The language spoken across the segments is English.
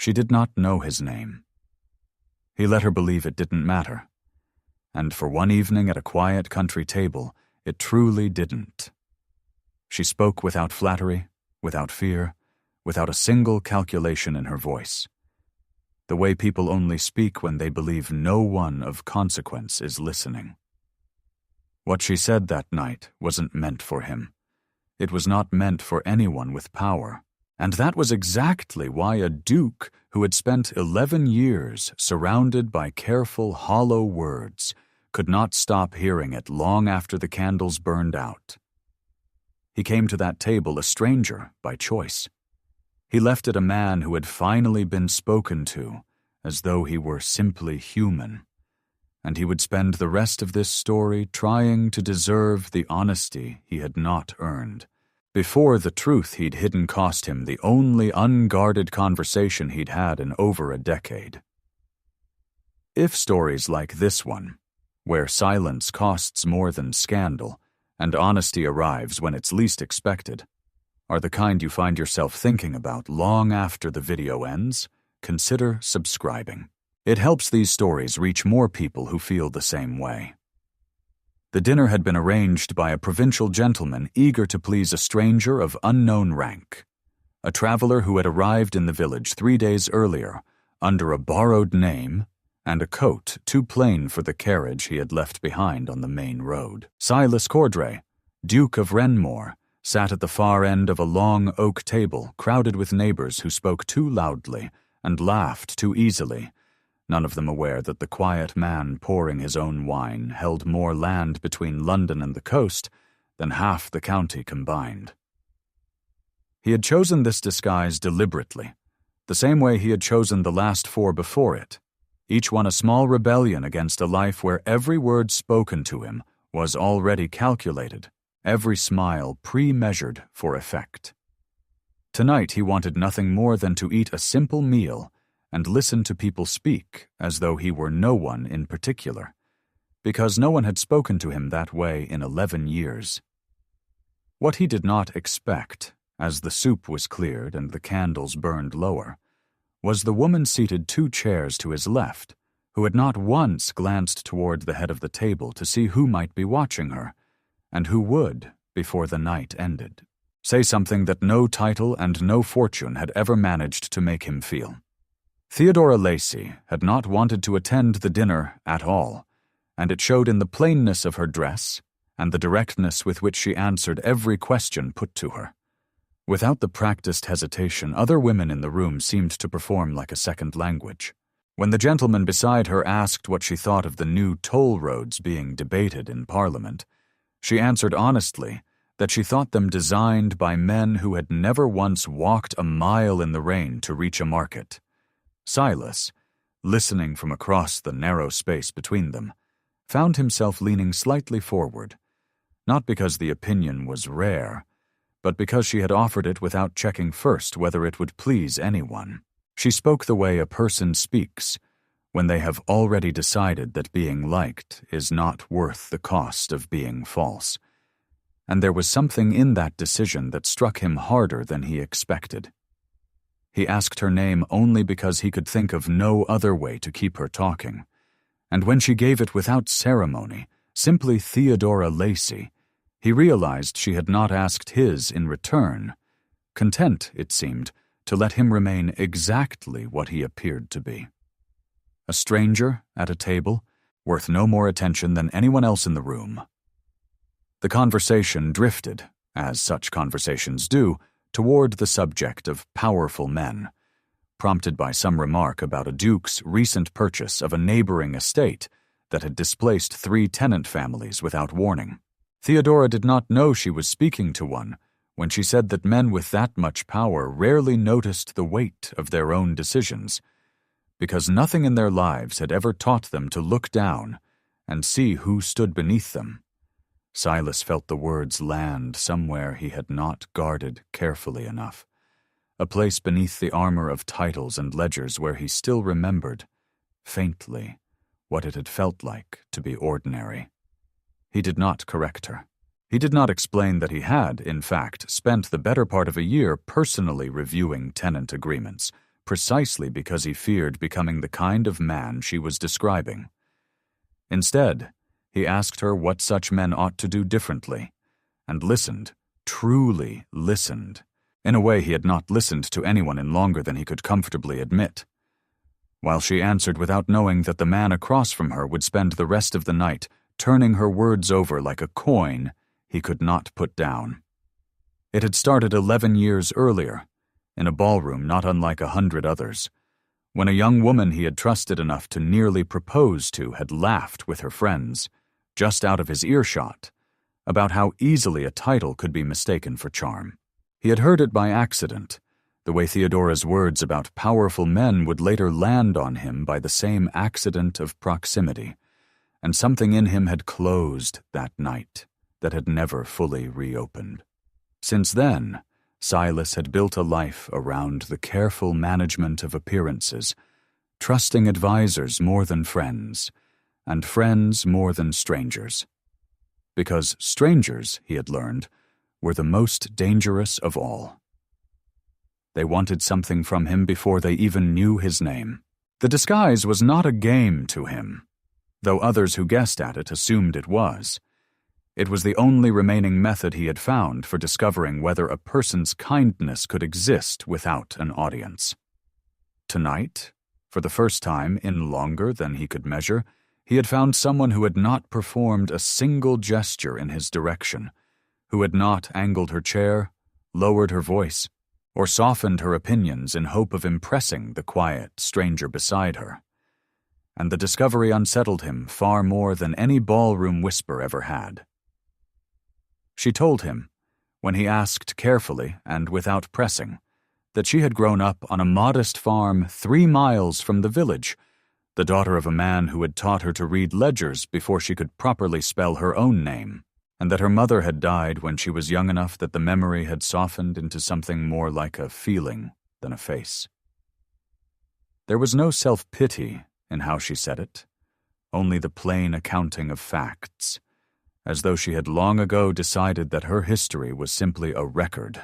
She did not know his name. He let her believe it didn't matter. And for one evening at a quiet country table, it truly didn't. She spoke without flattery, without fear, without a single calculation in her voice. The way people only speak when they believe no one of consequence is listening. What she said that night wasn't meant for him. It was not meant for anyone with power. And that was exactly why a duke who had spent 11 years surrounded by careful, hollow words could not stop hearing it long after the candles burned out. He came to that table a stranger by choice. He left it a man who had finally been spoken to, as though he were simply human. And he would spend the rest of this story trying to deserve the honesty he had not earned. Before the truth he'd hidden cost him the only unguarded conversation he'd had in over a decade. If stories like this one, where silence costs more than scandal, and honesty arrives when it's least expected, are the kind you find yourself thinking about long after the video ends, consider subscribing. It helps these stories reach more people who feel the same way. The dinner had been arranged by a provincial gentleman eager to please a stranger of unknown rank, a traveler who had arrived in the village 3 days earlier under a borrowed name and a coat too plain for the carriage he had left behind on the main road. Sylas Cordray, Duke of Renmore, sat at the far end of a long oak table crowded with neighbors who spoke too loudly and laughed too easily, none of them aware that the quiet man pouring his own wine held more land between London and the coast than half the county combined. He had chosen this disguise deliberately, the same way he had chosen the last 4 before it, each one a small rebellion against a life where every word spoken to him was already calculated, every smile pre-measured for effect. Tonight he wanted nothing more than to eat a simple meal and listen to people speak as though he were no one in particular, because no one had spoken to him that way in 11 years. What he did not expect, as the soup was cleared and the candles burned lower, was the woman seated 2 chairs to his left, who had not once glanced toward the head of the table to see who might be watching her, and who would, before the night ended, say something that no title and no fortune had ever managed to make him feel. Theodora Lacy had not wanted to attend the dinner at all, and it showed in the plainness of her dress and the directness with which she answered every question put to her. Without the practiced hesitation, other women in the room seemed to perform like a second language. When the gentleman beside her asked what she thought of the new toll roads being debated in Parliament, she answered honestly that she thought them designed by men who had never once walked a mile in the rain to reach a market. Silas, listening from across the narrow space between them, found himself leaning slightly forward, not because the opinion was rare, but because she had offered it without checking first whether it would please anyone. She spoke the way a person speaks when they have already decided that being liked is not worth the cost of being false, and there was something in that decision that struck him harder than he expected. He asked her name only because he could think of no other way to keep her talking, and when she gave it without ceremony, simply Theodora Lacy, he realized she had not asked his in return, content, it seemed, to let him remain exactly what he appeared to be. A stranger at a table, worth no more attention than anyone else in the room. The conversation drifted, as such conversations do, toward the subject of powerful men, prompted by some remark about a duke's recent purchase of a neighboring estate that had displaced 3 tenant families without warning. Theodora did not know she was speaking to one when she said that men with that much power rarely noticed the weight of their own decisions, because nothing in their lives had ever taught them to look down and see who stood beneath them. Silas felt the words land somewhere he had not guarded carefully enough, a place beneath the armor of titles and ledgers where he still remembered, faintly, what it had felt like to be ordinary. He did not correct her. He did not explain that he had, in fact, spent the better part of a year personally reviewing tenant agreements, precisely because he feared becoming the kind of man she was describing. Instead, he asked her what such men ought to do differently, and listened, truly listened, in a way he had not listened to anyone in longer than he could comfortably admit. While she answered without knowing that the man across from her would spend the rest of the night turning her words over like a coin he could not put down. It had started 11 years earlier, in a ballroom not unlike 100 others, when a young woman he had trusted enough to nearly propose to had laughed with her friends, just out of his earshot, about how easily a title could be mistaken for charm. He had heard it by accident, the way Theodora's words about powerful men would later land on him by the same accident of proximity, and something in him had closed that night that had never fully reopened. Since then, Silas had built a life around the careful management of appearances, trusting advisors more than friends, and friends more than strangers. Because strangers, he had learned, were the most dangerous of all. They wanted something from him before they even knew his name. The disguise was not a game to him, though others who guessed at it assumed it was. It was the only remaining method he had found for discovering whether a person's kindness could exist without an audience. Tonight, for the first time in longer than he could measure, he had found someone who had not performed a single gesture in his direction, who had not angled her chair, lowered her voice, or softened her opinions in hope of impressing the quiet stranger beside her. And the discovery unsettled him far more than any ballroom whisper ever had. She told him, when he asked carefully and without pressing, that she had grown up on a modest farm 3 miles from the village, the daughter of a man who had taught her to read ledgers before she could properly spell her own name, and that her mother had died when she was young enough that the memory had softened into something more like a feeling than a face. There was no self-pity in how she said it, only the plain accounting of facts, as though she had long ago decided that her history was simply a record,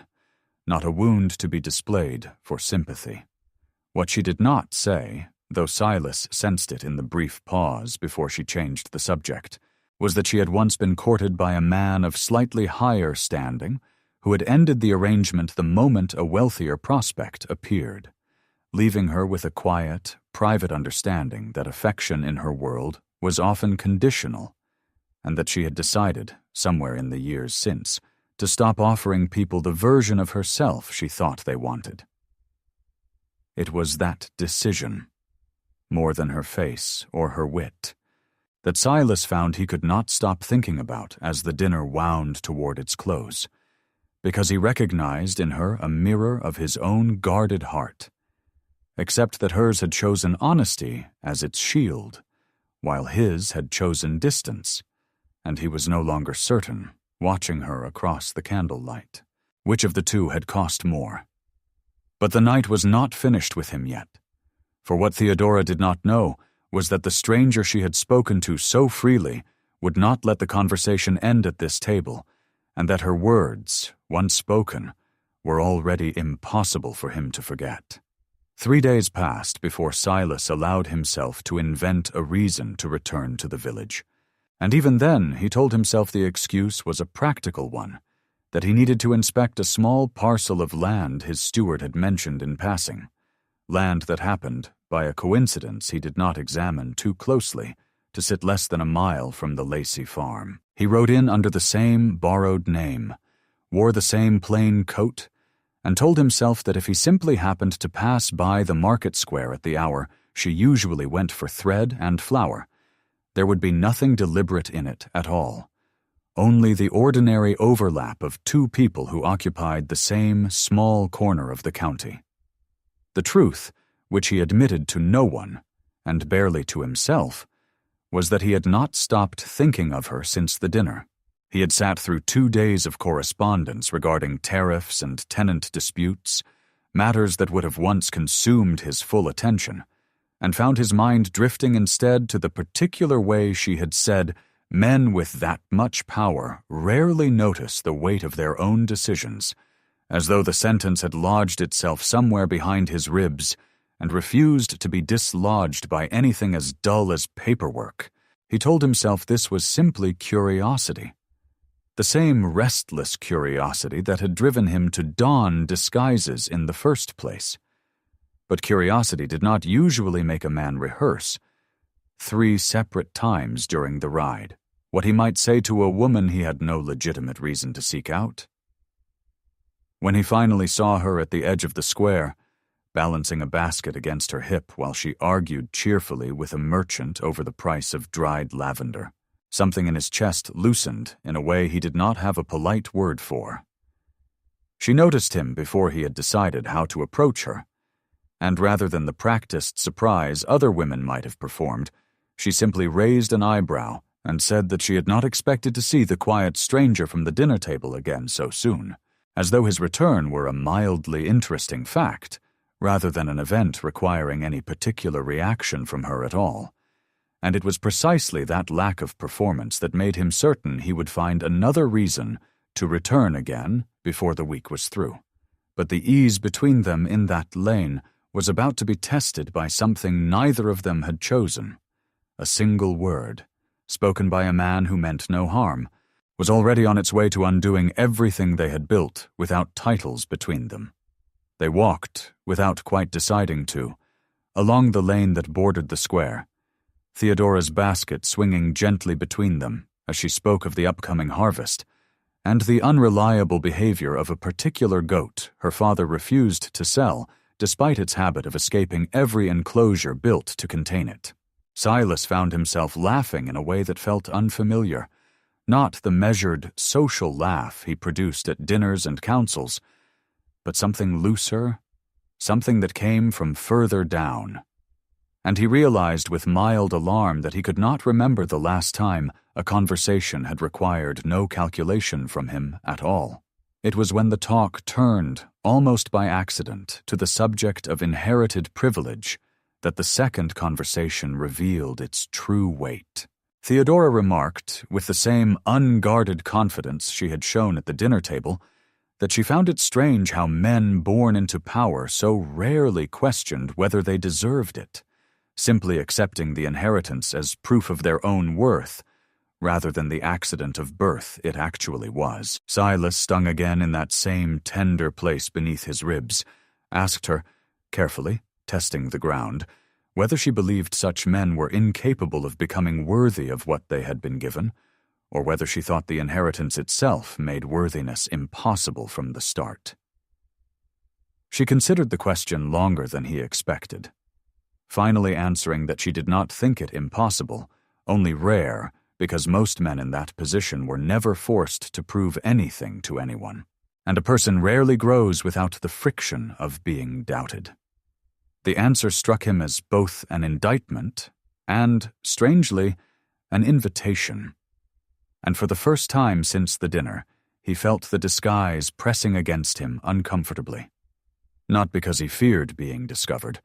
not a wound to be displayed for sympathy. What she did not say, though Silas sensed it in the brief pause before she changed the subject, was that she had once been courted by a man of slightly higher standing who had ended the arrangement the moment a wealthier prospect appeared, leaving her with a quiet, private understanding that affection in her world was often conditional, and that she had decided, somewhere in the years since, to stop offering people the version of herself she thought they wanted. It was that decision, more than her face or her wit, that Silas found he could not stop thinking about as the dinner wound toward its close, because he recognized in her a mirror of his own guarded heart, except that hers had chosen honesty as its shield, while his had chosen distance, and he was no longer certain, watching her across the candlelight, which of the two had cost more. But the night was not finished with him yet, for what Theodora did not know was that the stranger she had spoken to so freely would not let the conversation end at this table, and that her words, once spoken, were already impossible for him to forget. 3 days passed before Silas allowed himself to invent a reason to return to the village. And even then, he told himself the excuse was a practical one, that he needed to inspect a small parcel of land his steward had mentioned in passing, land that happened, by a coincidence he did not examine too closely, to sit less than a mile from the Lacy farm. He rode in under the same borrowed name, wore the same plain coat, and told himself that if he simply happened to pass by the market square at the hour she usually went for thread and flour, there would be nothing deliberate in it at all, only the ordinary overlap of 2 people who occupied the same small corner of the county. The truth, which he admitted to no one, and barely to himself, was that he had not stopped thinking of her since the dinner. He had sat through 2 days of correspondence regarding tariffs and tenant disputes, matters that would have once consumed his full attention, and found his mind drifting instead to the particular way she had said men with that much power rarely notice the weight of their own decisions, as though the sentence had lodged itself somewhere behind his ribs and refused to be dislodged by anything as dull as paperwork. He told himself this was simply curiosity. The same restless curiosity that had driven him to don disguises in the first place. But curiosity did not usually make a man rehearse 3 separate times during the ride what he might say to a woman he had no legitimate reason to seek out. When he finally saw her at the edge of the square, balancing a basket against her hip while she argued cheerfully with a merchant over the price of dried lavender, something in his chest loosened in a way he did not have a polite word for. She noticed him before he had decided how to approach her, and rather than the practiced surprise other women might have performed, she simply raised an eyebrow and said that she had not expected to see the quiet stranger from the dinner table again so soon, as though his return were a mildly interesting fact, rather than an event requiring any particular reaction from her at all. And it was precisely that lack of performance that made him certain he would find another reason to return again before the week was through. But the ease between them in that lane was about to be tested by something neither of them had chosen. A single word, spoken by a man who meant no harm, was already on its way to undoing everything they had built without titles between them. They walked, without quite deciding to, along the lane that bordered the square, Theodora's basket swinging gently between them as she spoke of the upcoming harvest, and the unreliable behavior of a particular goat her father refused to sell despite its habit of escaping every enclosure built to contain it. Silas found himself laughing in a way that felt unfamiliar, not the measured, social laugh he produced at dinners and councils, but something looser, something that came from further down. And he realized with mild alarm that he could not remember the last time a conversation had required no calculation from him at all. It was when the talk turned, almost by accident, to the subject of inherited privilege that the second conversation revealed its true weight. Theodora remarked, with the same unguarded confidence she had shown at the dinner table, that she found it strange how men born into power so rarely questioned whether they deserved it, simply accepting the inheritance as proof of their own worth, rather than the accident of birth it actually was. Silas, stung again in that same tender place beneath his ribs, asked her, carefully, testing the ground, whether she believed such men were incapable of becoming worthy of what they had been given, or whether she thought the inheritance itself made worthiness impossible from the start. She considered the question longer than he expected, finally answering that she did not think it impossible, only rare, because most men in that position were never forced to prove anything to anyone, and a person rarely grows without the friction of being doubted. The answer struck him as both an indictment and, strangely, an invitation. And for the first time since the dinner, he felt the disguise pressing against him uncomfortably. Not because he feared being discovered,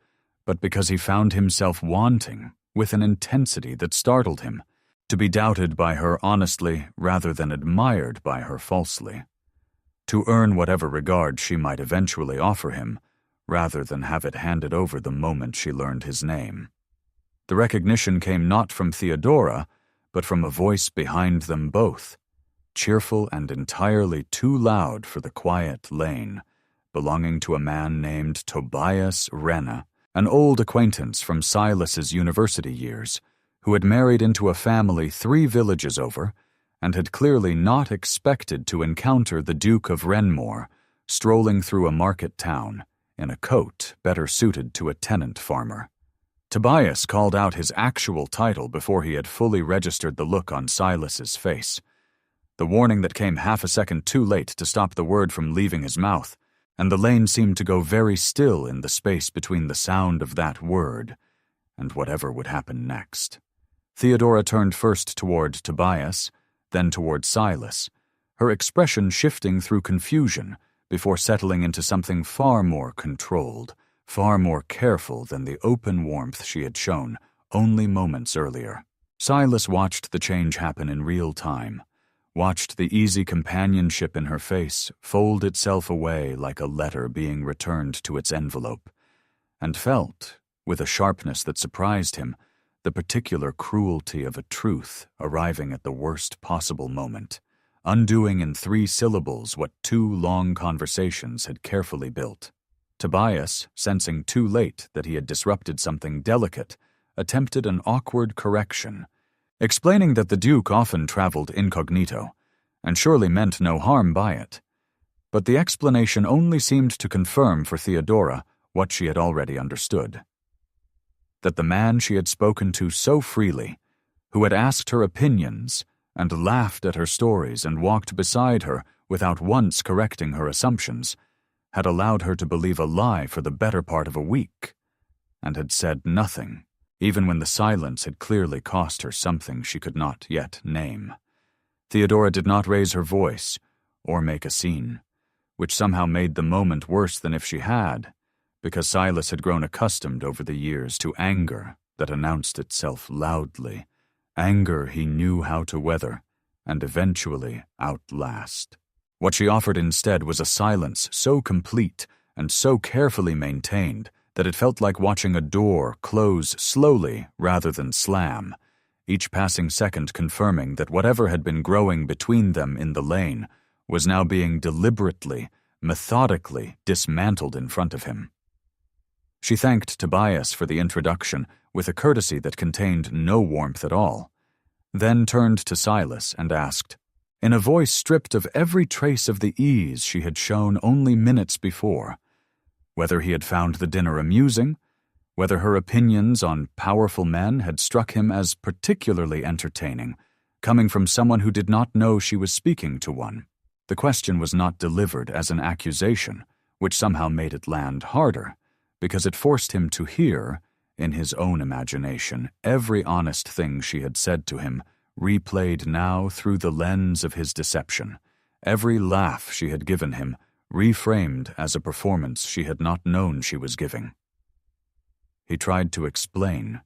but because he found himself wanting, with an intensity that startled him, to be doubted by her honestly rather than admired by her falsely, to earn whatever regard she might eventually offer him, rather than have it handed over the moment she learned his name. The recognition came not from Theodora, but from a voice behind them both, cheerful and entirely too loud for the quiet lane, belonging to a man named Tobias Renna, an old acquaintance from Silas's university years, who had married into a family 3 villages over, and had clearly not expected to encounter the Duke of Renmore strolling through a market town in a coat better suited to a tenant farmer. Tobias called out his actual title before he had fully registered the look on Silas's face, the warning that came half a second too late to stop the word from leaving his mouth, and the lane seemed to go very still in the space between the sound of that word and whatever would happen next. Theodora turned first toward Tobias, then toward Silas, her expression shifting through confusion before settling into something far more controlled, far more careful than the open warmth she had shown only moments earlier. Silas watched the change happen in real time, watched the easy companionship in her face fold itself away like a letter being returned to its envelope, and felt, with a sharpness that surprised him, the particular cruelty of a truth arriving at the worst possible moment, undoing in 3 syllables what 2 long conversations had carefully built. Tobias, sensing too late that he had disrupted something delicate, attempted an awkward correction, explaining that the Duke often traveled incognito, and surely meant no harm by it. But the explanation only seemed to confirm for Theodora what she had already understood. That the man she had spoken to so freely, who had asked her opinions and laughed at her stories and walked beside her without once correcting her assumptions, had allowed her to believe a lie for the better part of a week, and had said nothing, even when the silence had clearly cost her something she could not yet name. Theodora did not raise her voice or make a scene, which somehow made the moment worse than if she had, because Silas had grown accustomed over the years to anger that announced itself loudly, anger he knew how to weather and eventually outlast. What she offered instead was a silence so complete and so carefully maintained that it felt like watching a door close slowly rather than slam, each passing second confirming that whatever had been growing between them in the lane was now being deliberately, methodically dismantled in front of him. She thanked Tobias for the introduction with a courtesy that contained no warmth at all, then turned to Silas and asked, in a voice stripped of every trace of the ease she had shown only minutes before, whether he had found the dinner amusing, whether her opinions on powerful men had struck him as particularly entertaining, coming from someone who did not know she was speaking to one. The question was not delivered as an accusation, which somehow made it land harder, because it forced him to hear, in his own imagination, every honest thing she had said to him, replayed now through the lens of his deception, every laugh she had given him, reframed as a performance she had not known she was giving. He tried to explain,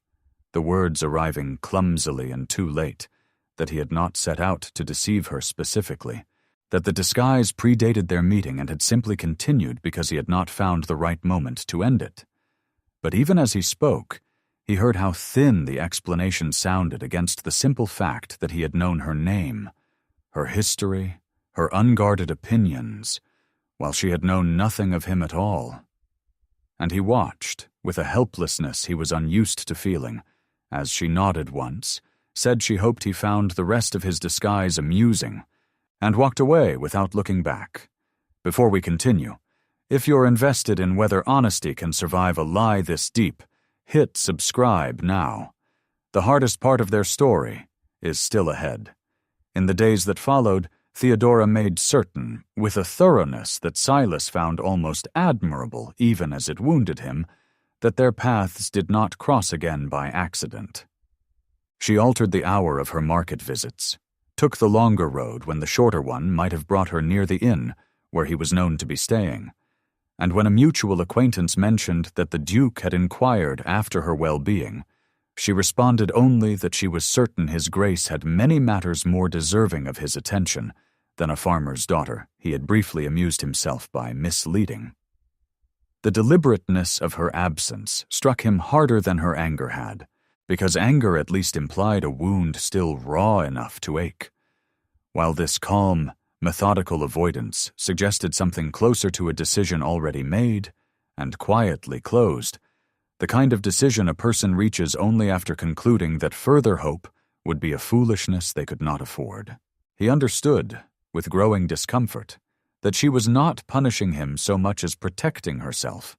the words arriving clumsily and too late, that he had not set out to deceive her specifically, that the disguise predated their meeting and had simply continued because he had not found the right moment to end it. But even as he spoke, he heard how thin the explanation sounded against the simple fact that he had known her name, her history, her unguarded opinions, while she had known nothing of him at all. And he watched, with a helplessness he was unused to feeling, as she nodded once, said she hoped he found the rest of his disguise amusing, and walked away without looking back. Before we continue, if you're invested in whether honesty can survive a lie this deep, hit subscribe now. The hardest part of their story is still ahead. In the days that followed, Theodora made certain, with a thoroughness that Silas found almost admirable even as it wounded him, that their paths did not cross again by accident. She altered the hour of her market visits, took the longer road when the shorter one might have brought her near the inn where he was known to be staying, and when a mutual acquaintance mentioned that the Duke had inquired after her well-being, she responded only that she was certain his grace had many matters more deserving of his attention than a farmer's daughter he had briefly amused himself by misleading. The deliberateness of her absence struck him harder than her anger had, because anger at least implied a wound still raw enough to ache, while this calm, methodical avoidance suggested something closer to a decision already made and quietly closed, the kind of decision a person reaches only after concluding that further hope would be a foolishness they could not afford. He understood, with growing discomfort, that she was not punishing him so much as protecting herself,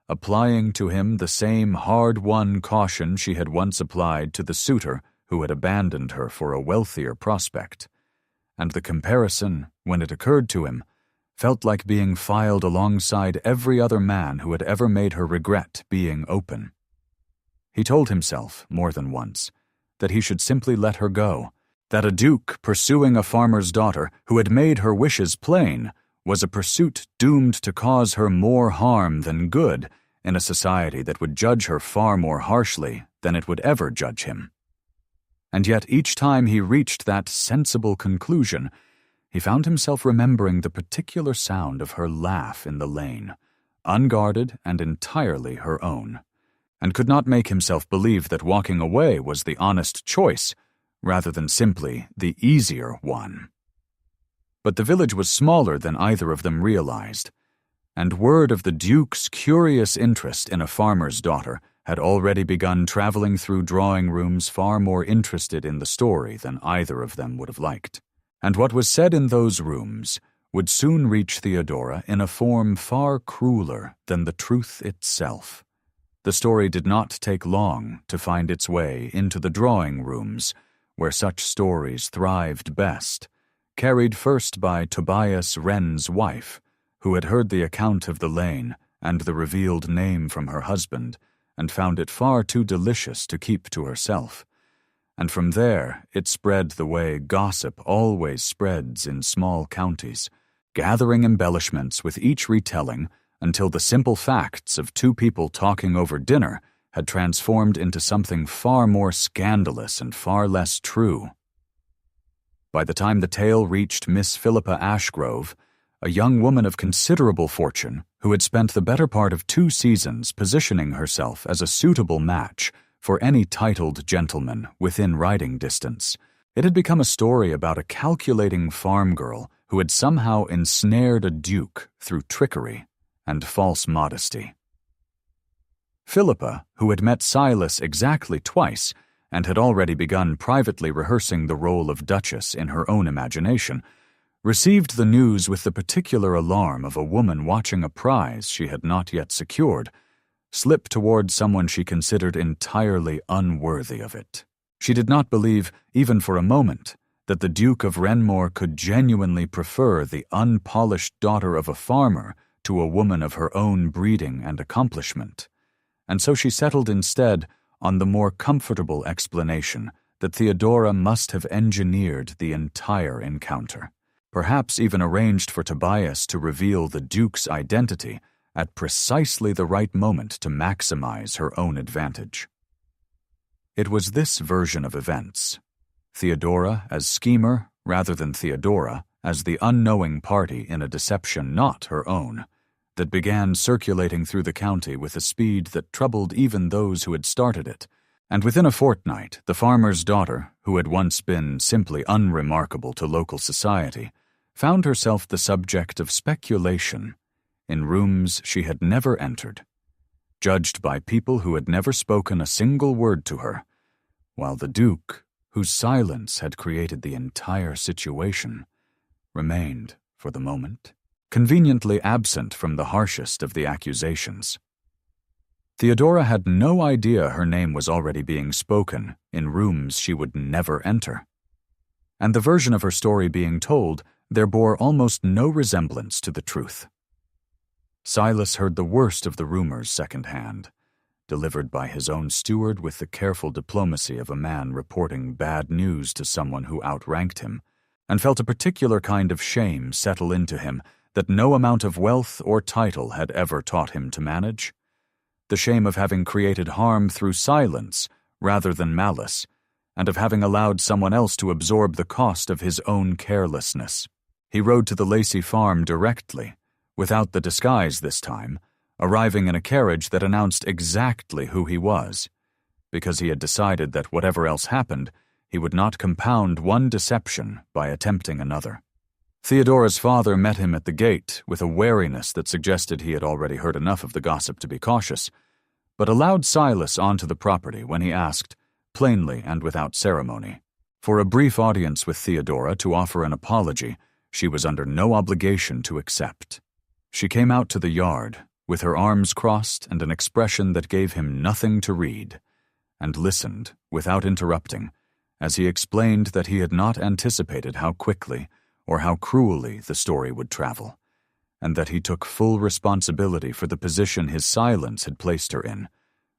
applying to him the same hard-won caution she had once applied to the suitor who had abandoned her for a wealthier prospect, and the comparison, when it occurred to him, felt like being filed alongside every other man who had ever made her regret being open. He told himself, more than once, that he should simply let her go, that a duke pursuing a farmer's daughter who had made her wishes plain was a pursuit doomed to cause her more harm than good in a society that would judge her far more harshly than it would ever judge him. And yet each time he reached that sensible conclusion, he found himself remembering the particular sound of her laugh in the lane, unguarded and entirely her own, and could not make himself believe that walking away was the honest choice, rather than simply the easier one. But the village was smaller than either of them realized, and word of the Duke's curious interest in a farmer's daughter had already begun traveling through drawing rooms far more interested in the story than either of them would have liked. And what was said in those rooms would soon reach Theodora in a form far crueler than the truth itself. The story did not take long to find its way into the drawing rooms, where such stories thrived best, carried first by Tobias Wren's wife, who had heard the account of the lane and the revealed name from her husband, and found it far too delicious to keep to herself. And from there it spread the way gossip always spreads in small counties, gathering embellishments with each retelling until the simple facts of two people talking over dinner had transformed into something far more scandalous and far less true. By the time the tale reached Miss Philippa Ashgrove, a young woman of considerable fortune who had spent the better part of 2 seasons positioning herself as a suitable match for any titled gentleman within riding distance, it had become a story about a calculating farm girl who had somehow ensnared a duke through trickery and false modesty. Philippa, who had met Silas exactly twice and had already begun privately rehearsing the role of Duchess in her own imagination, received the news with the particular alarm of a woman watching a prize she had not yet secured slip toward someone she considered entirely unworthy of it. She did not believe, even for a moment, that the Duke of Renmore could genuinely prefer the unpolished daughter of a farmer to a woman of her own breeding and accomplishment, and so she settled instead on the more comfortable explanation that Theodora must have engineered the entire encounter, perhaps even arranged for Tobias to reveal the Duke's identity at precisely the right moment to maximize her own advantage. It was this version of events, Theodora as schemer rather than Theodora as the unknowing party in a deception not her own, that began circulating through the county with a speed that troubled even those who had started it, and within a fortnight the farmer's daughter, who had once been simply unremarkable to local society, found herself the subject of speculation in rooms she had never entered, judged by people who had never spoken a single word to her, while the Duke, whose silence had created the entire situation, remained, for the moment, conveniently absent from the harshest of the accusations. Theodora had no idea her name was already being spoken in rooms she would never enter, and the version of her story being told there bore almost no resemblance to the truth. Silas heard the worst of the rumors second-hand, delivered by his own steward with the careful diplomacy of a man reporting bad news to someone who outranked him, and felt a particular kind of shame settle into him that no amount of wealth or title had ever taught him to manage. The shame of having created harm through silence rather than malice, and of having allowed someone else to absorb the cost of his own carelessness. He rode to the Lacy farm directly, without the disguise this time, arriving in a carriage that announced exactly who he was, because he had decided that whatever else happened, he would not compound one deception by attempting another. Theodora's father met him at the gate with a wariness that suggested he had already heard enough of the gossip to be cautious, but allowed Silas onto the property when he asked, plainly and without ceremony, for a brief audience with Theodora to offer an apology she was under no obligation to accept. She came out to the yard, with her arms crossed and an expression that gave him nothing to read, and listened, without interrupting, as he explained that he had not anticipated how quickly or how cruelly the story would travel, and that he took full responsibility for the position his silence had placed her in,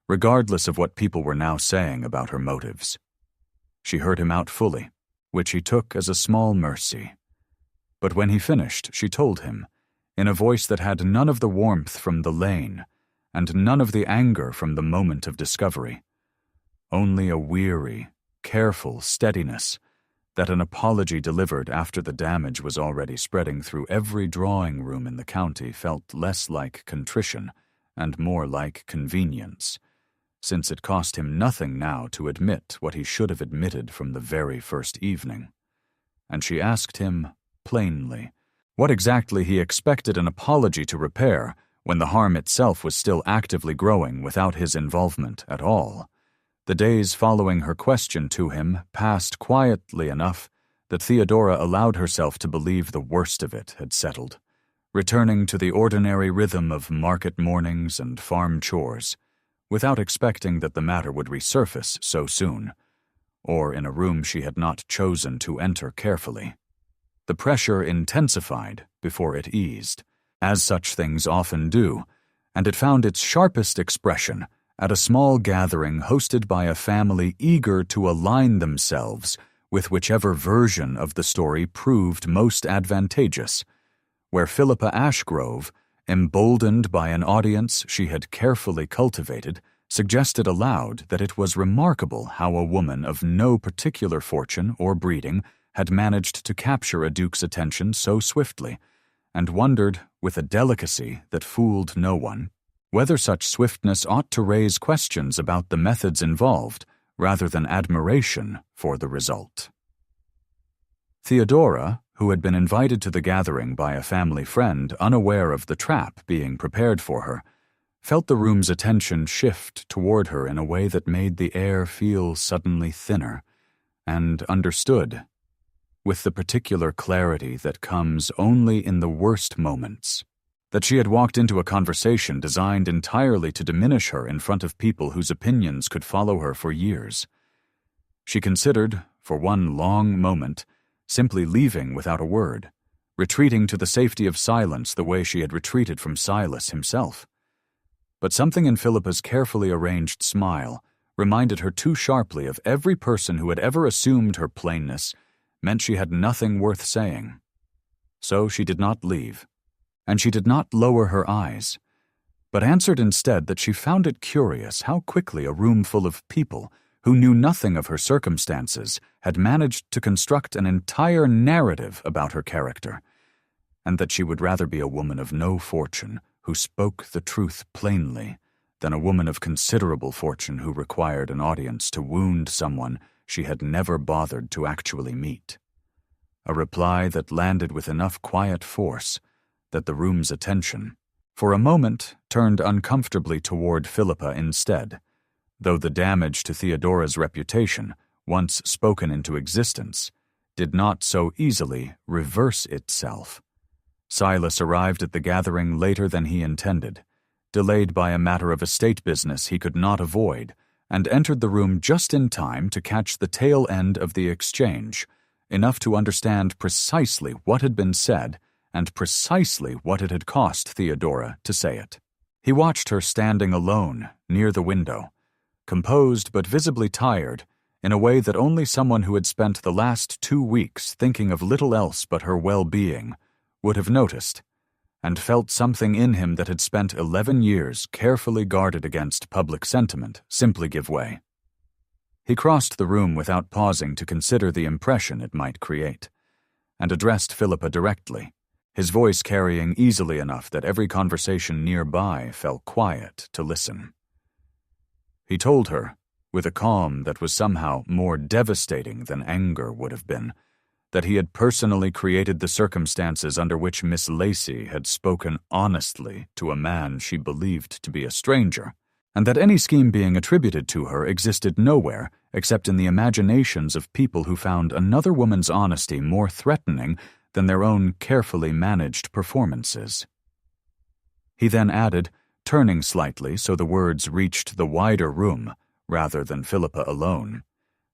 regardless of what people were now saying about her motives. She heard him out fully, which he took as a small mercy. But when he finished, she told him, in a voice that had none of the warmth from the lane, and none of the anger from the moment of discovery, only a weary, careful steadiness, that an apology delivered after the damage was already spreading through every drawing room in the county felt less like contrition and more like convenience, since it cost him nothing now to admit what he should have admitted from the very first evening. And she asked him, plainly, what exactly he expected an apology to repair when the harm itself was still actively growing without his involvement at all. The days following her question to him passed quietly enough that Theodora allowed herself to believe the worst of it had settled, returning to the ordinary rhythm of market mornings and farm chores, without expecting that the matter would resurface so soon, or in a room she had not chosen to enter carefully. The pressure intensified before it eased, as such things often do, and it found its sharpest expression at a small gathering hosted by a family eager to align themselves with whichever version of the story proved most advantageous, where Philippa Ashgrove, emboldened by an audience she had carefully cultivated, suggested aloud that it was remarkable how a woman of no particular fortune or breeding had managed to capture a duke's attention so swiftly, and wondered, with a delicacy that fooled no one, whether such swiftness ought to raise questions about the methods involved rather than admiration for the result. Theodora, who had been invited to the gathering by a family friend unaware of the trap being prepared for her, felt the room's attention shift toward her in a way that made the air feel suddenly thinner, and understood, with the particular clarity that comes only in the worst moments, that she had walked into a conversation designed entirely to diminish her in front of people whose opinions could follow her for years. She considered, for one long moment, simply leaving without a word, retreating to the safety of silence the way she had retreated from Silas himself. But something in Philippa's carefully arranged smile reminded her too sharply of every person who had ever assumed her plainness meant she had nothing worth saying. So she did not leave, and she did not lower her eyes, but answered instead that she found it curious how quickly a room full of people who knew nothing of her circumstances had managed to construct an entire narrative about her character, and that she would rather be a woman of no fortune who spoke the truth plainly than a woman of considerable fortune who required an audience to wound someone she had never bothered to actually meet. A reply that landed with enough quiet force that the room's attention, for a moment, turned uncomfortably toward Philippa instead, though the damage to Theodora's reputation, once spoken into existence, did not so easily reverse itself. Silas arrived at the gathering later than he intended, delayed by a matter of estate business he could not avoid, and entered the room just in time to catch the tail end of the exchange, enough to understand precisely what had been said and precisely what it had cost Theodora to say it. He watched her standing alone near the window, composed but visibly tired, in a way that only someone who had spent the last 2 weeks thinking of little else but her well-being would have noticed, and felt something in him that had spent 11 years carefully guarded against public sentiment simply give way. He crossed the room without pausing to consider the impression it might create, and addressed Philippa directly, his voice carrying easily enough that every conversation nearby fell quiet to listen. He told her, with a calm that was somehow more devastating than anger would have been, that he had personally created the circumstances under which Miss Lacy had spoken honestly to a man she believed to be a stranger, and that any scheme being attributed to her existed nowhere except in the imaginations of people who found another woman's honesty more threatening than their own carefully managed performances. He then added, turning slightly so the words reached the wider room rather than Philippa alone,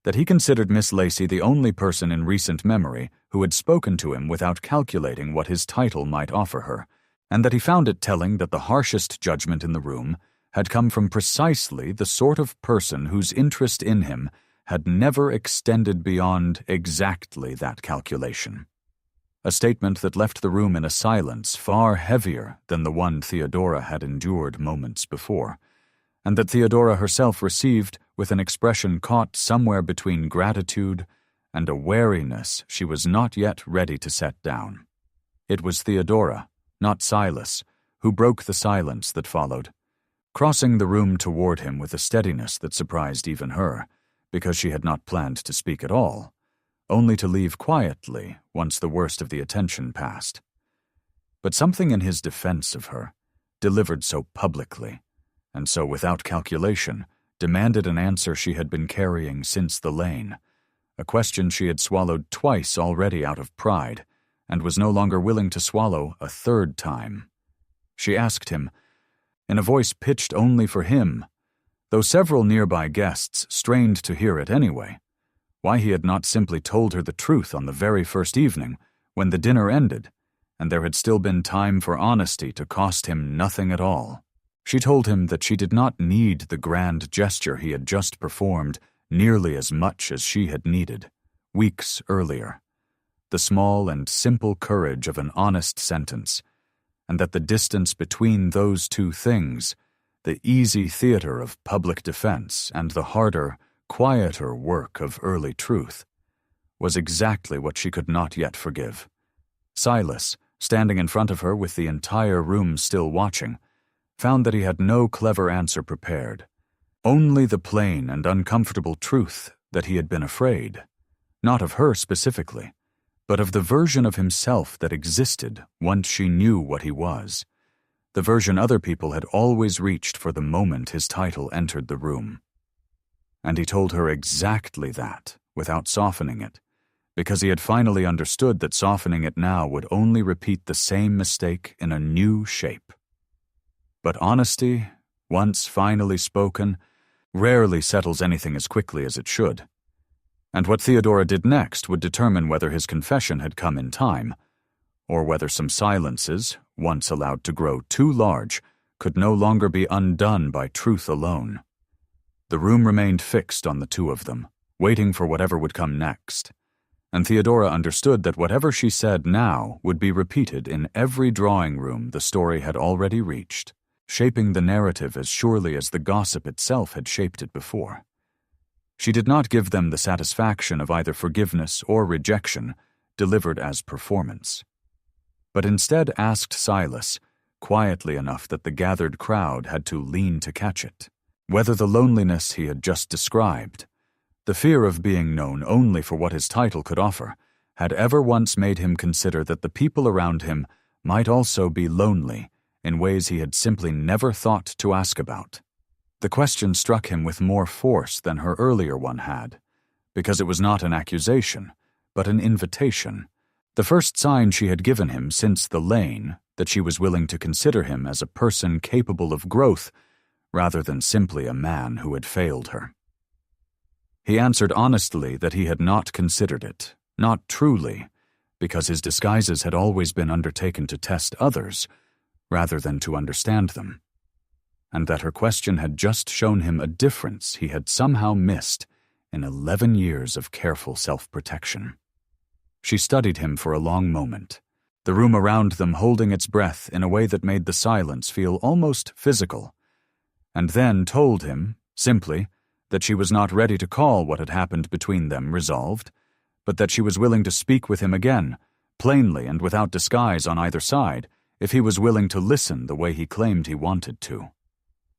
that he considered Miss Lacy the only person in recent memory who had spoken to him without calculating what his title might offer her, and that he found it telling that the harshest judgment in the room had come from precisely the sort of person whose interest in him had never extended beyond exactly that calculation. A statement that left the room in a silence far heavier than the one Theodora had endured moments before, and that Theodora herself received with an expression caught somewhere between gratitude and a wariness she was not yet ready to set down. It was Theodora, not Silas, who broke the silence that followed, crossing the room toward him with a steadiness that surprised even her, because she had not planned to speak at all, only to leave quietly once the worst of the attention passed. But something in his defense of her, delivered so publicly, and so without calculation, demanded an answer she had been carrying since the lane, a question she had swallowed twice already out of pride, and was no longer willing to swallow a third time. She asked him, in a voice pitched only for him, though several nearby guests strained to hear it anyway, why he had not simply told her the truth on the very first evening, when the dinner ended, and there had still been time for honesty to cost him nothing at all. She told him that she did not need the grand gesture he had just performed nearly as much as she had needed, weeks earlier, the small and simple courage of an honest sentence, and that the distance between those two things, the easy theater of public defense and the harder, quieter work of early truth, was exactly what she could not yet forgive. Silas, standing in front of her with the entire room still watching, found that he had no clever answer prepared, only the plain and uncomfortable truth that he had been afraid, not of her specifically, but of the version of himself that existed once she knew what he was, the version other people had always reached for the moment his title entered the room. And he told her exactly that, without softening it, because he had finally understood that softening it now would only repeat the same mistake in a new shape. But honesty, once finally spoken, rarely settles anything as quickly as it should. And what Theodora did next would determine whether his confession had come in time, or whether some silences, once allowed to grow too large, could no longer be undone by truth alone. The room remained fixed on the two of them, waiting for whatever would come next, and Theodora understood that whatever she said now would be repeated in every drawing room the story had already reached, shaping the narrative as surely as the gossip itself had shaped it before. She did not give them the satisfaction of either forgiveness or rejection delivered as performance, but instead asked Silas, quietly enough that the gathered crowd had to lean to catch it, whether the loneliness he had just described, the fear of being known only for what his title could offer, had ever once made him consider that the people around him might also be lonely in ways he had simply never thought to ask about. The question struck him with more force than her earlier one had, because it was not an accusation, but an invitation, the first sign she had given him since the lane that she was willing to consider him as a person capable of growth rather than simply a man who had failed her. He answered honestly that he had not considered it, not truly, because his disguises had always been undertaken to test others rather than to understand them, and that her question had just shown him a difference he had somehow missed in 11 years of careful self-protection. She studied him for a long moment, the room around them holding its breath in a way that made the silence feel almost physical, and then told him, simply, that she was not ready to call what had happened between them resolved, but that she was willing to speak with him again, plainly and without disguise on either side, if he was willing to listen the way he claimed he wanted to.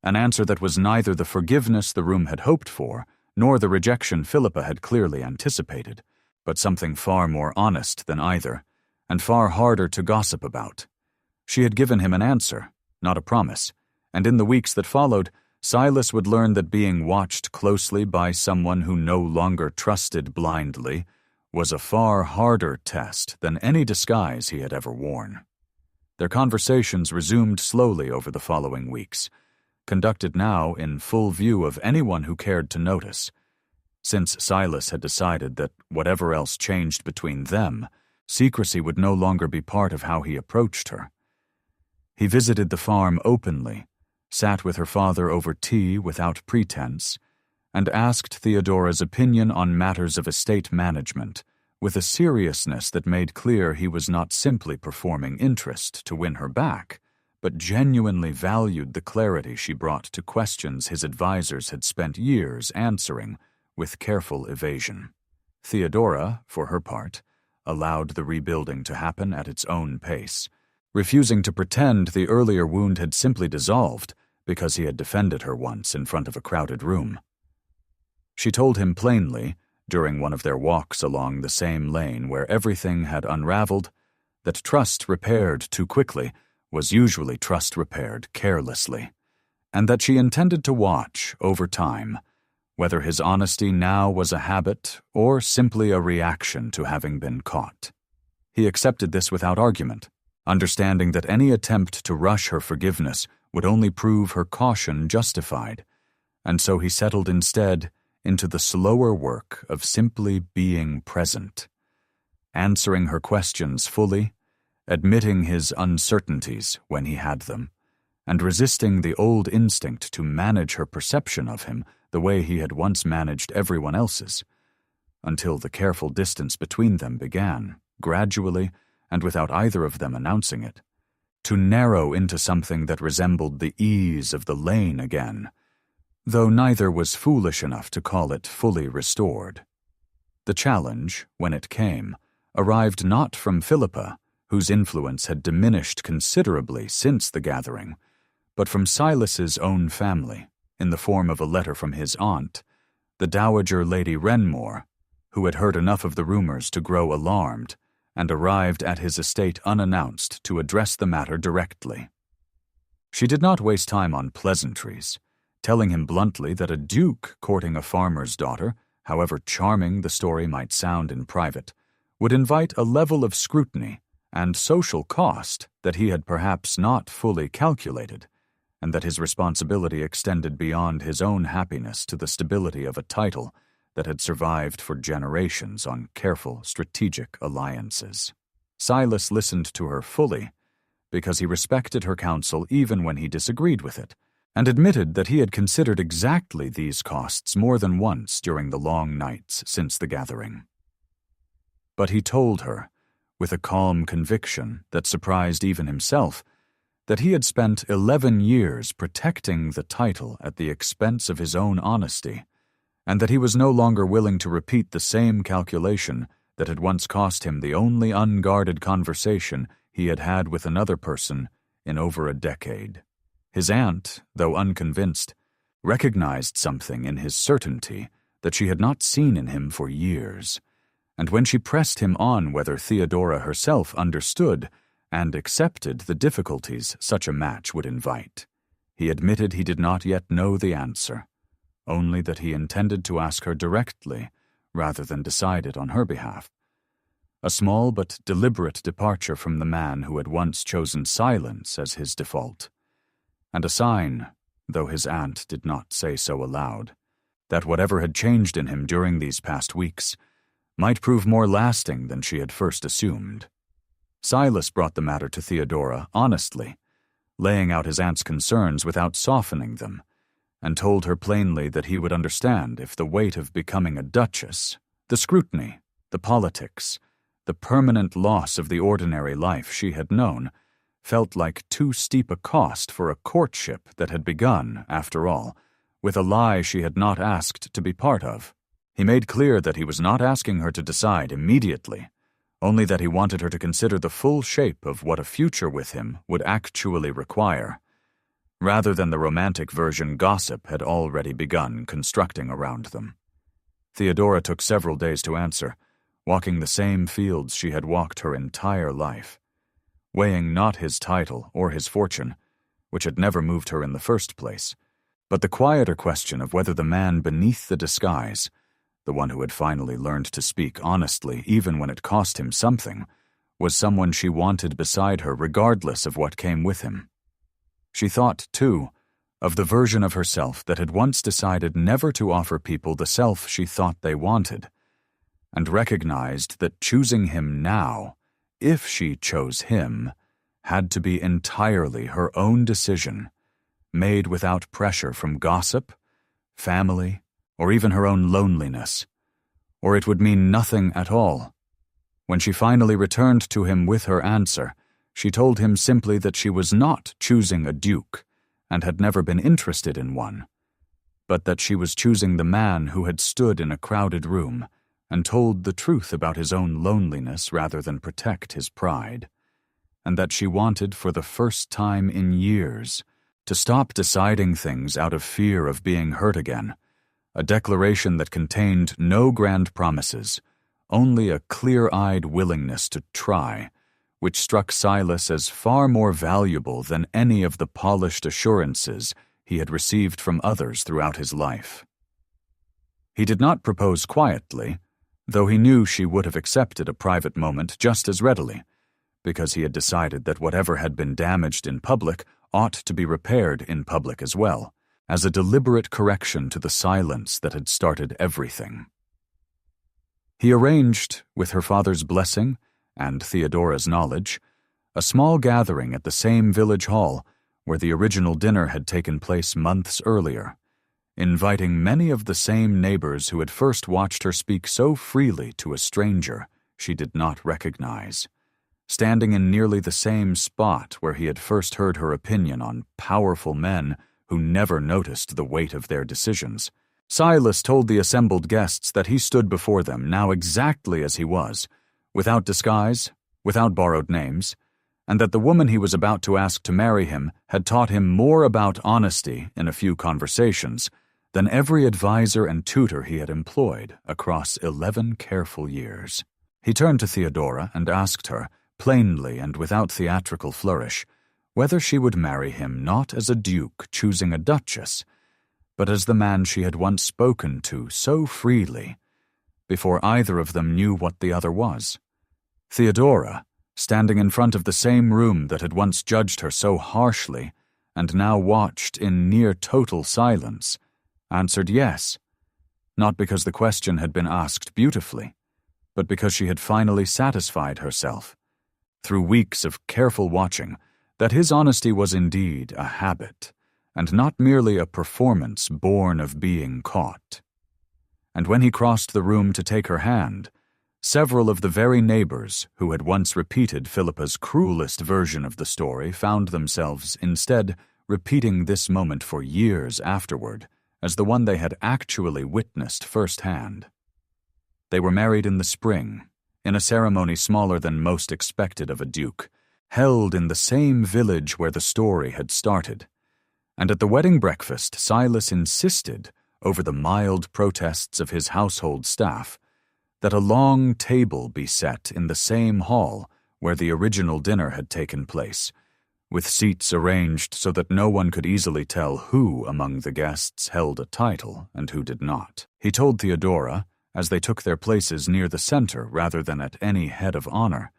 An answer that was neither the forgiveness the room had hoped for, nor the rejection Philippa had clearly anticipated, but something far more honest than either, and far harder to gossip about. She had given him an answer, not a promise, and in the weeks that followed, Silas would learn that being watched closely by someone who no longer trusted blindly was a far harder test than any disguise he had ever worn. Their conversations resumed slowly over the following weeks, conducted now in full view of anyone who cared to notice, since Silas had decided that whatever else changed between them, secrecy would no longer be part of how he approached her. He visited the farm openly, sat with her father over tea without pretense, and asked Theodora's opinion on matters of estate management with a seriousness that made clear he was not simply performing interest to win her back, but genuinely valued the clarity she brought to questions his advisers had spent years answering with careful evasion. Theodora, for her part, allowed the rebuilding to happen at its own pace, refusing to pretend the earlier wound had simply dissolved because he had defended her once in front of a crowded room. She told him plainly, during one of their walks along the same lane where everything had unraveled, that trust repaired too quickly was usually trust repaired carelessly, and that she intended to watch, over time, whether his honesty now was a habit or simply a reaction to having been caught. He accepted this without argument, understanding that any attempt to rush her forgiveness would only prove her caution justified, and so he settled instead into the slower work of simply being present, answering her questions fully, admitting his uncertainties when he had them, and resisting the old instinct to manage her perception of him the way he had once managed everyone else's, until the careful distance between them began, gradually, and without either of them announcing it, to narrow into something that resembled the ease of the lane again, though neither was foolish enough to call it fully restored. The challenge, when it came, arrived not from Philippa, whose influence had diminished considerably since the gathering, but from Silas's own family, in the form of a letter from his aunt, the Dowager Lady Renmore, who had heard enough of the rumors to grow alarmed, and arrived at his estate unannounced to address the matter directly. She did not waste time on pleasantries, telling him bluntly that a duke courting a farmer's daughter, however charming the story might sound in private, would invite a level of scrutiny and social cost that he had perhaps not fully calculated, and that his responsibility extended beyond his own happiness to the stability of a title that had survived for generations on careful, strategic alliances. Silas listened to her fully, because he respected her counsel even when he disagreed with it, and admitted that he had considered exactly these costs more than once during the long nights since the gathering. But he told her, with a calm conviction that surprised even himself, that he had spent 11 years protecting the title at the expense of his own honesty, and that he was no longer willing to repeat the same calculation that had once cost him the only unguarded conversation he had had with another person in over a decade. His aunt, though unconvinced, recognized something in his certainty that she had not seen in him for years, and when she pressed him on whether Theodora herself understood and accepted the difficulties such a match would invite, he admitted he did not yet know the answer, only that he intended to ask her directly rather than decide it on her behalf. A small but deliberate departure from the man who had once chosen silence as his default, and a sign, though his aunt did not say so aloud, that whatever had changed in him during these past weeks might prove more lasting than she had first assumed. Silas brought the matter to Theodora honestly, laying out his aunt's concerns without softening them, and told her plainly that he would understand if the weight of becoming a duchess, the scrutiny, the politics, the permanent loss of the ordinary life she had known, felt like too steep a cost for a courtship that had begun, after all, with a lie she had not asked to be part of. He made clear that he was not asking her to decide immediately, only that he wanted her to consider the full shape of what a future with him would actually require, rather than the romantic version gossip had already begun constructing around them. Theodora took several days to answer, walking the same fields she had walked her entire life, weighing not his title or his fortune, which had never moved her in the first place, but the quieter question of whether the man beneath the disguise, the one who had finally learned to speak honestly even when it cost him something, was someone she wanted beside her regardless of what came with him. She thought, too, of the version of herself that had once decided never to offer people the self she thought they wanted, and recognized that choosing him now, if she chose him, had to be entirely her own decision, made without pressure from gossip, family, or even her own loneliness, or it would mean nothing at all. When she finally returned to him with her answer, she told him simply that she was not choosing a duke, and had never been interested in one, but that she was choosing the man who had stood in a crowded room and told the truth about his own loneliness rather than protect his pride, and that she wanted for the first time in years to stop deciding things out of fear of being hurt again, a declaration that contained no grand promises, only a clear-eyed willingness to try, which struck Silas as far more valuable than any of the polished assurances he had received from others throughout his life. He did not propose quietly, though he knew she would have accepted a private moment just as readily, because he had decided that whatever had been damaged in public ought to be repaired in public as well, as a deliberate correction to the silence that had started everything. He arranged, with her father's blessing and Theodora's knowledge, a small gathering at the same village hall where the original dinner had taken place months earlier, inviting many of the same neighbors who had first watched her speak so freely to a stranger she did not recognize, standing in nearly the same spot where he had first heard her opinion on powerful men who never noticed the weight of their decisions. Silas told the assembled guests that he stood before them now exactly as he was, without disguise, without borrowed names, and that the woman he was about to ask to marry him had taught him more about honesty in a few conversations than every advisor and tutor he had employed across 11 careful years. He turned to Theodora and asked her, plainly and without theatrical flourish, whether she would marry him not as a duke choosing a duchess, but as the man she had once spoken to so freely, before either of them knew what the other was. Theodora, standing in front of the same room that had once judged her so harshly and now watched in near total silence, answered yes, not because the question had been asked beautifully, but because she had finally satisfied herself, through weeks of careful watching, that his honesty was indeed a habit, and not merely a performance born of being caught. And when he crossed the room to take her hand, several of the very neighbors who had once repeated Philippa's cruelest version of the story found themselves instead repeating this moment for years afterward as the one they had actually witnessed firsthand. They were married in the spring, in a ceremony smaller than most expected of a duke, held in the same village where the story had started. And at the wedding breakfast, Silas insisted, over the mild protests of his household staff, that a long table be set in the same hall where the original dinner had taken place, with seats arranged so that no one could easily tell who among the guests held a title and who did not. He told Theodora, as they took their places near the center rather than at any head of honor,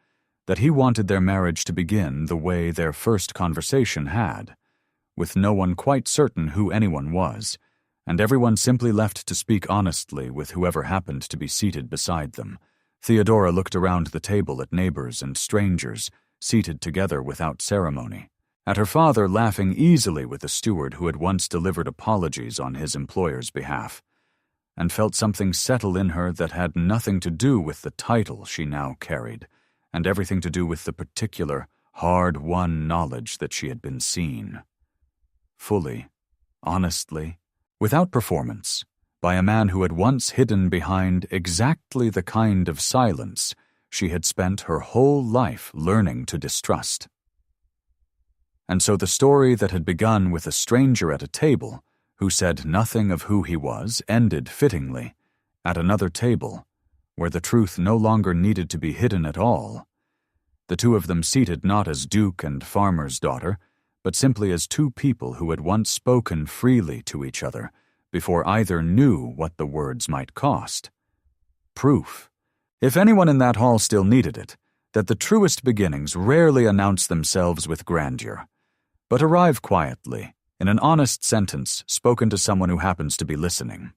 that he wanted their marriage to begin the way their first conversation had, with no one quite certain who anyone was, and everyone simply left to speak honestly with whoever happened to be seated beside them. Theodora looked around the table at neighbors and strangers, seated together without ceremony, at her father laughing easily with the steward who had once delivered apologies on his employer's behalf, and felt something settle in her that had nothing to do with the title she now carried, and everything to do with the particular, hard-won knowledge that she had been seen. Fully, honestly, without performance, by a man who had once hidden behind exactly the kind of silence she had spent her whole life learning to distrust. And so the story that had begun with a stranger at a table, who said nothing of who he was, ended fittingly, at another table, where the truth no longer needed to be hidden at all, the two of them seated not as duke and farmer's daughter, but simply as two people who had once spoken freely to each other before either knew what the words might cost. Proof, if anyone in that hall still needed it, that the truest beginnings rarely announce themselves with grandeur, but arrive quietly, in an honest sentence spoken to someone who happens to be listening.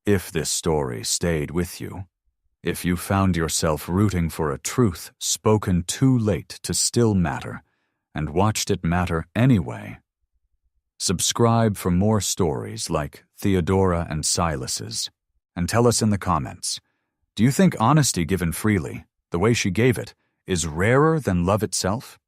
If this story stayed with you, if you found yourself rooting for a truth spoken too late to still matter, and watched it matter anyway, subscribe for more stories like Theodora and Silas's, and tell us in the comments, do you think honesty given freely, the way she gave it, is rarer than love itself?